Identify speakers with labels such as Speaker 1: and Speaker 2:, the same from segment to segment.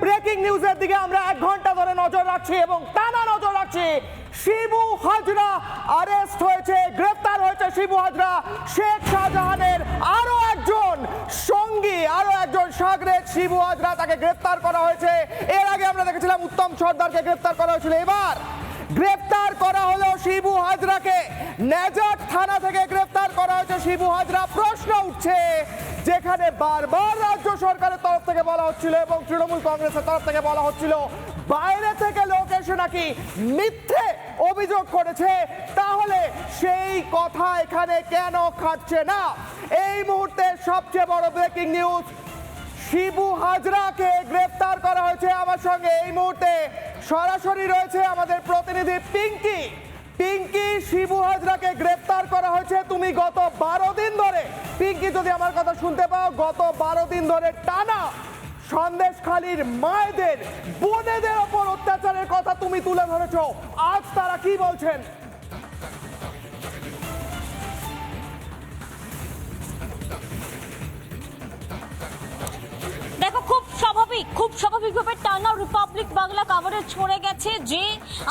Speaker 1: Breaking নিউজের দিকে আমরা 1 ঘন্টা ধরে নজর রাখছি এবং টানা নজর রাখছি। শিবু হাজরা অ্যারেস্ট হয়েছে, গ্রেফতার হয়েছে শিবু হাজরা। শেখ শাহজাহানের আরো একজন সঙ্গী, আরো একজন সাগরেদ শিবু হাজরা, তাকে গ্রেফতার করা হয়েছে। এর আগে আমরা দেখেছিলাম উত্তম সর্দারকে গ্রেফতার করা হয়েছিল, এবার গ্রেফতার করা হলো শিবু হাজরাকে। নেজাট থানা থেকে গ্রেফতার করা হয়েছে শিবু হাজরা। প্রশ্ন উঠছে, যেখানে বারবার রাজ্য সরকারের তরফ থেকে বলা হচ্ছিল এবং তৃণমূল কংগ্রেসের তরফ থেকে বলা হচ্ছিল বাইরে থেকে লোক এসে নাকি মিথ্যে অভিযোগ করেছে, তাহলে সেই কথা এখানে কেন খাটছে না? এই মুহূর্তে সবচেয়ে বড় ব্রেকিং নিউজ, শিবু হাজরাকে গ্রেফতার করা হয়েছে। আমার সঙ্গে এই মুহূর্তে সরাসরি রয়েছে আমাদের প্রতিনিধি পিঙ্কি। পিঙ্কি, শিবু হাজরাকে গ্রেফতার করা হয়েছে। তুমি গত 12 দিন ধরে, পিঙ্কি যদি আমার কথা শুনতে পাও, গত 12 দিন ধরে টানা সন্দেশখালীর মায়েদের, বোনেদের ওপর অত্যাচারের কথা তুমি তুলে ধরেছো। আজ তারা কি বলছেন?
Speaker 2: দেখো, খুব স্বাভাবিকভাবে টানা রিপাবলিক বাংলা কভারেজ ছড়ে গেছে যে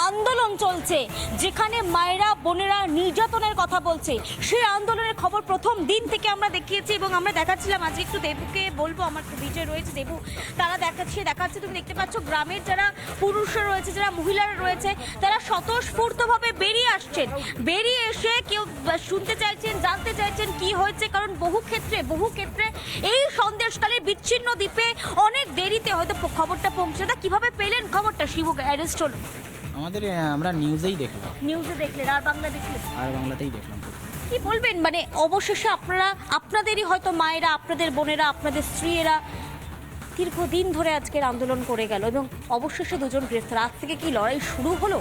Speaker 2: আন্দোলন চলছে, যেখানে মায়েরা বোনেরা নির্যাতনের কথা বলছে। সেই আন্দোলনের খবর প্রথম দিন থেকে আমরা দেখিয়েছি এবং আমরা দেখাচ্ছিলাম। আজকে একটু দেবুকে বলবো, আমার বিজয় রয়েছে দেবু, তারা দেখাচ্ছে। তুমি দেখতে পাচ্ছ গ্রামের যারা পুরুষরা রয়েছে, যারা মহিলারা রয়েছে, তারা স্বতঃস্ফূর্তভাবে বেরিয়ে আসছেন। বেরিয়ে এসে কেউ শুনতে চাইছেন, জানতে চাইছেন কি হয়েছে, কারণ বহু ক্ষেত্রে এই সন্দেশকালের বিচ্ছিন্ন দ্বীপে অনেক দেরিতে হয়তো খবরটা পৌঁছে। তা কিভাবে পেলেন খবরটা শিবু অ্যারেস্ট হলো?
Speaker 3: আমরা নিউজে দেখলেন,
Speaker 2: আর বাংলা দেখলেন?
Speaker 3: আর বাংলাতেই দেখলাম।
Speaker 2: কি বলবেন, মানে অবশেষে আপনাদেরই হয়তো মায়েরা, আপনাদের বোনেরা, আপনাদের স্ত্রীরা দীর্ঘদিন ধরে আজকের আন্দোলন করে গেল এবং অবশেষে দুজন গ্রেফতার। আজ থেকে কি লড়াই শুরু হলো?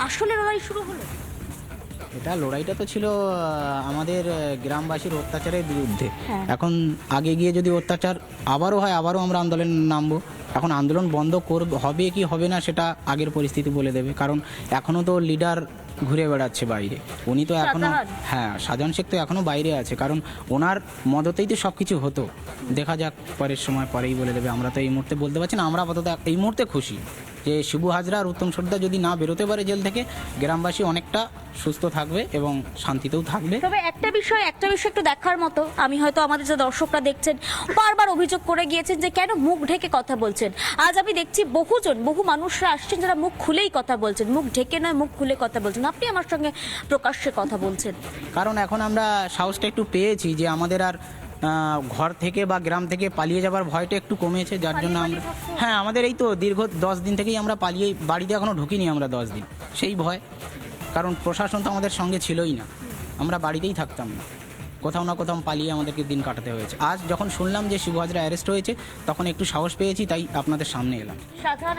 Speaker 2: আসলে লড়াই শুরু হলো?
Speaker 3: লড়াইটা তো ছিল আমাদের গ্রামবাসীর অত্যাচারের বিরুদ্ধে।
Speaker 2: হ্যাঁ।
Speaker 3: এখন আগে গিয়ে যদি অত্যাচার আবারও হয়, আবারও আমরা আন্দোলনে নামবো। এখন আন্দোলন বন্ধ হবে কি হবে না সেটা আগের পরিস্থিতি বলে দেবে, কারণ এখনও তো লিডার ঘুরে বেড়াচ্ছে বাইরে। উনি তো এখনো, হ্যাঁ, শাহজাহান শেখ তো এখনো বাইরে আছে, কারণ ওনার মদতেই তো সব কিছু হতো। দেখা যাক, পরের সময় পরেই বলে দেবে। আমরা তো এই মুহূর্তে বলতে পারছি না। আমরা আপাতত এই মুহূর্তে খুশি যে শিবু হাজরা আর উত্তম সর্দার যদি না বেরোতে পারে জেল থেকে, গ্রামবাসী অনেকটা সুস্থ থাকবে এবং শান্তিতেও থাকবে।
Speaker 2: তবে একটা বিষয় একটু দেখার মতো, আমি হয়তো আমাদের যে দর্শকরা দেখছেন বারবার অভিযোগ করে গিয়েছেন যে কেন মুখ ঢেকে কথা বলছেন। আজ আমি দেখছি বহু মানুষরা আসছেন যারা মুখ খুলেই কথা বলছেন, মুখ ঢেকে নয়, মুখ খুলে কথা বলছেন। আপনি আমার সঙ্গে প্রকাশ্যে কথা বলছেন,
Speaker 3: কারণ এখন আমরা সাহসটা একটু পেয়েছি যে আমাদের আর ঘর থেকে বা গ্রাম থেকে পালিয়ে যাবার ভয়টা একটু কমেছে, যার জন্য আমরা, হ্যাঁ, আমাদের এই তো দীর্ঘ 10 দিন থেকেই আমরা পালিয়ে, বাড়িতে এখনও ঢুকিনি আমরা 10 দিন, সেই ভয়। কারণ প্রশাসন তো আমাদের সঙ্গে ছিলই না, আমরা বাড়িতেই থাকতাম না, কোথাও না কোথাও পালিয়ে আমাদেরকে দিন কাটাতে হয়েছে। আজ যখন শুনলাম যে শিবু হাজরা অ্যারেস্ট হয়েছে, তখন একটু সাহস পেয়েছি, তাই আপনাদের সামনে এলাম।
Speaker 2: শাহজাহান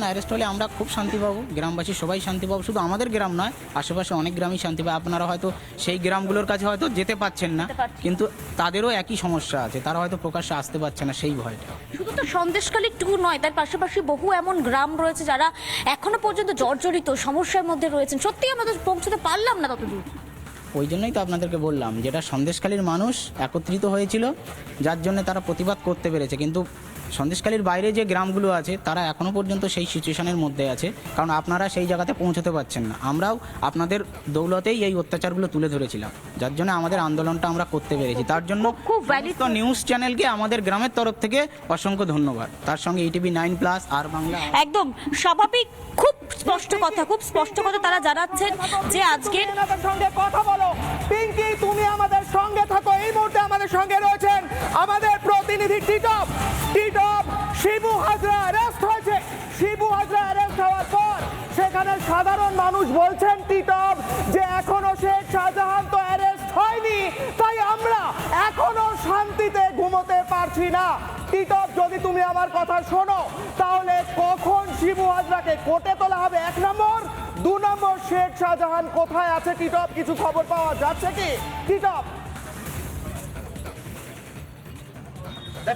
Speaker 2: অ্যারেস্ট হলে
Speaker 3: আমরা খুব শান্তি পাবো, গ্রামবাসী সবাই শান্তি পাবো। শুধু আমাদের গ্রাম নয়, আশেপাশে অনেক গ্রামই শান্তি পাবে। আপনারা হয়তো সেই গ্রামগুলোর কাছে হয়তো যেতে পাচ্ছেন না, কিন্তু তাদেরও একই সমস্যা আছে, তারা হয়তো প্রকাশ্যে আসতে পারছে না, সেই ভয়টা।
Speaker 2: শুধু তো সন্দেশখালী নয়, তার পাশাপাশি বহু এমন গ্রাম রয়েছে যারা এখনো পর্যন্ত জর্জরিত সমস্যার মধ্যে রয়েছেন। সত্যি আমরা তো পৌঁছতে পারলাম না ততদূর।
Speaker 3: ওই জন্যই তো আপনাদেরকে বললাম, যেটা সন্দেশখালীর মানুষ একত্রিত হয়েছিল, যার জন্য তারা প্রতিবাদ করতে পেরেছে। কিন্তু সন্দেশখালীর বাইরে যে গ্রামগুলো আছে, তারা এখনও পর্যন্ত সেই সিচুয়েশনের মধ্যে আছে, কারণ আপনারা সেই জায়গাতে পৌঁছতে পারছেন না। আমরাও আপনাদের দৌলতেই এই অত্যাচারগুলো তুলে ধরেছিলাম, যার জন্য আমাদের আন্দোলনটা আমরা করতে পেরেছি। তার জন্য সমস্ত নিউজ চ্যানেলকে আমাদের গ্রামের তরফ থেকে অসংখ্য ধন্যবাদ। তার সঙ্গে ETV 9+ আর বাংলা।
Speaker 2: একদম স্বাভাবিক, খুব স্পষ্ট কথা তারা জানাচ্ছেন যে আজকে
Speaker 1: সঙ্গে কথা বলো। পিঙ্কি, তুমি আমাদের সঙ্গে থাকো। এই মুহূর্তে আমাদের সঙ্গে রয়েছেন আমাদের প্রতিনিধি টিটপ। শিবু হাজরা অ্যারেস্ট হয়েছে। শিবু হাজরা অ্যারেস্ট হওয়ার পর সেখানে সাধারণ মানুষ বলছেন টিটপ যে এখনো শেখ শাহজাহান তো অ্যারেস্ট হয়নি, তাই আমরা এখনো শান্তিতে ঘুমোতে পারছি না। টিটপ, যদি তুমি আমার কথা শোনো, তাহলে কখন শিবু হাজরাকে কোর্টে তোলা হবে? 1 নম্বর, 2 নম্বর, শেখ শাহজাহান কোথায় আছে? টিটপ, কিছু খবর পাওয়া যাচ্ছে কি? টিটপ,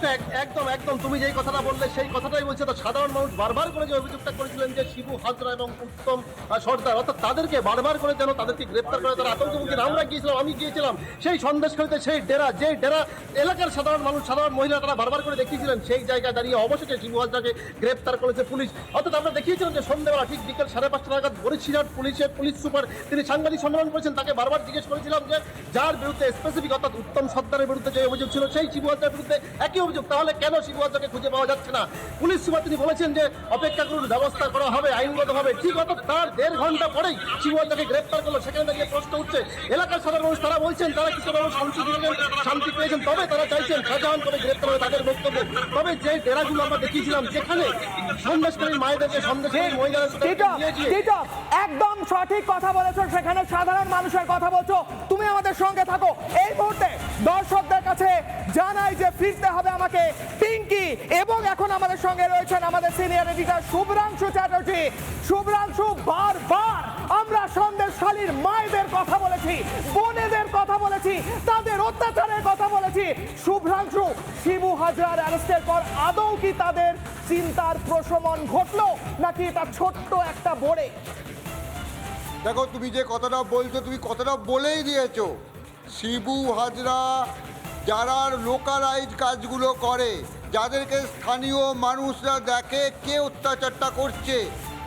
Speaker 4: একদম একদম তুমি যেই কথাটা বললে সেই কথাটাই বলছে। তো সাধারণ মানুষ বারবার করে যে অভিযোগটা করেছিলেন যে শিবু হাজরা এবং উত্তম সর্দার, অর্থাৎ তাদেরকে বারবার করে যেন তাদেরকে গ্রেপ্তার করে তারা আতঙ্কমুখী। আমরা গিয়েছিলাম, আমি গিয়েছিলাম সেই সন্দেশখালীতে, সেই ডেরা, যে ডেরা এলাকার সাধারণ মানুষ, সাধারণ মহিলা তারা বারবার করে দেখিয়েছিলেন, সেই জায়গায় দাঁড়িয়ে অবশেষে শিবু হাজরাকে গ্রেপ্তার করেছে পুলিশ। অর্থাৎ আমরা দেখিয়েছিলাম যে সন্ধ্যাবেলা ঠিক বিকেল 5:30 নাগাদ বরিশাল পুলিশের পুলিশ সুপার তিনি সাংবাদিক সম্মেলন করেছেন। তাকে বারবার জিজ্ঞেস করেছিলাম যে যার বিরুদ্ধে স্পেসিফিক অর্থাৎ উত্তম সর্দারের বিরুদ্ধে যে অভিযোগ ছিল সেই শিবু হাজরার বিরুদ্ধে একই অভিযোগ, তাহলে কেন শিবু হাজরাকে খুঁজে পাওয়া যাচ্ছে না? পুলিশ সুপার তিনি বলেছেন যে অপেক্ষা করুন, ব্যবস্থা করা হবে আইনগতভাবে। ঠিক অর্থাৎ তার 1.5 ঘন্টা পরেই শিবু হাজরাকে গ্রেপ্তার করলো। সেখানে দাঁড়িয়ে প্রশ্ন উঠছে, এলাকার সাধারণ মানুষ তারা বলছেন তারা কিছুটা শান্তি পেয়েছেন, তবে তারা চাইছেন শাহজাহান করে গ্রেপ্তার হবে তাদের বক্তব্য। তবে যে ডেরাগুলো আমরা দেখিয়েছিলাম যেখানে সন্দেশকারী মায়েদেরকে সন্দেশকারী মহিলারা
Speaker 1: একদম সঠিক কথা বলেছো, সেখানে সাধারণ মানুষের কথা বলছো। তুমি আমাদের সঙ্গে থাকো। এই মুহূর্তে দর্শকদের কাছে জানাই যে ফিরতে হবে আমাকে পিঙ্কি, এবং এখন আমাদের সঙ্গে রয়েছেন আমাদের সিনিয়র এডিটর শুভ্রাংশু চ্যাটার্জি। শুভ্রাংশু, বারবার আমরা সন্দেশখালীর মায়েদের কথা বলেছি, বোনেদের কথা বলেছি, তাদের অত্যাচারের কথা বলেছি। শুভ্রাংশু, শিবু হাজরার অ্যারেস্টের পর আদৌ কি তাদের চিন্তার প্রশমন ঘটলো, নাকি এটা ছোট্ট একটা বোড়ে?
Speaker 5: দেখো, তুমি যে কথাটা বলছো, তুমি কথাটা বলেই দিয়েছো। শিবু হাজরা যারা লোকালাইজ কাজগুলো করে, যাদেরকে স্থানীয় মানুষরা দেখে কে অত্যাচারটা করছে,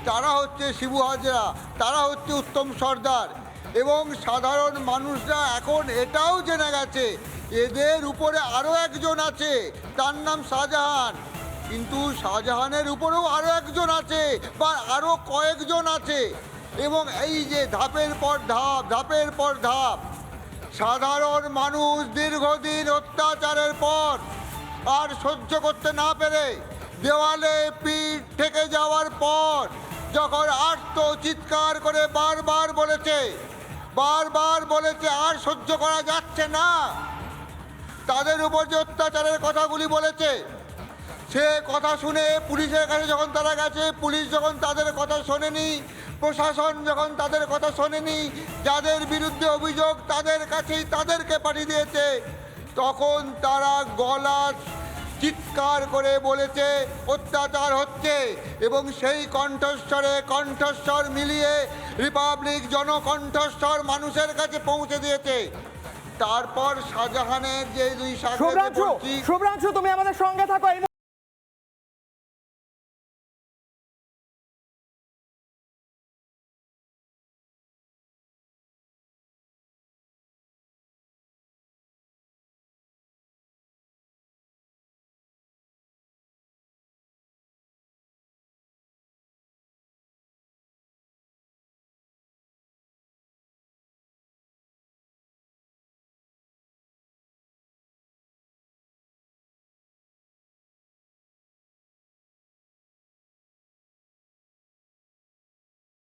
Speaker 5: তারা হচ্ছে শিবু হাজরা, তারা হচ্ছে উত্তম সর্দার। এবং সাধারণ মানুষরা এখন এটাও জেনে গেছে এদের উপরে আরও একজন আছে, তার নাম শাহজাহান। কিন্তু শাহজাহানের উপরেও আরও একজন আছে বা আরও কয়েকজন আছে। এবং এই যে ধাপের পর ধাপ সাধারণ মানুষ দীর্ঘদিন অত্যাচারের পর আর সহ্য করতে না পেরে দেওয়ালে পিঠ থেকে যাওয়ার পর যখন আর্ত চিৎকার করে বারবার বলেছে আর সহ্য করা যাচ্ছে না, তাদের উপর যে অত্যাচারের কথাগুলি বলেছে, সে কথা শুনে পুলিশের কাছে যখন তারা গেছে, পুলিশ যখন তাদের কথা শোনেনি, প্রশাসন যখন তাদের কথা শোনেনি, যাদের বিরুদ্ধে অভিযোগ তাদের কাছেই তাদেরকে পাঠিয়ে দিয়েছে, তখন তারা গলা চিৎকার করে বলেছে অত্যাচার হচ্ছে। এবং সেই কণ্ঠস্বর মিলিয়ে রিপাবলিক জনকণ্ঠস্বর মানুষের কাছে পৌঁছে দিয়েছে। তারপর শাহজাহানের যে দুই
Speaker 1: শুভ্রাংশু, তুমি আমাদের সঙ্গে থাকো।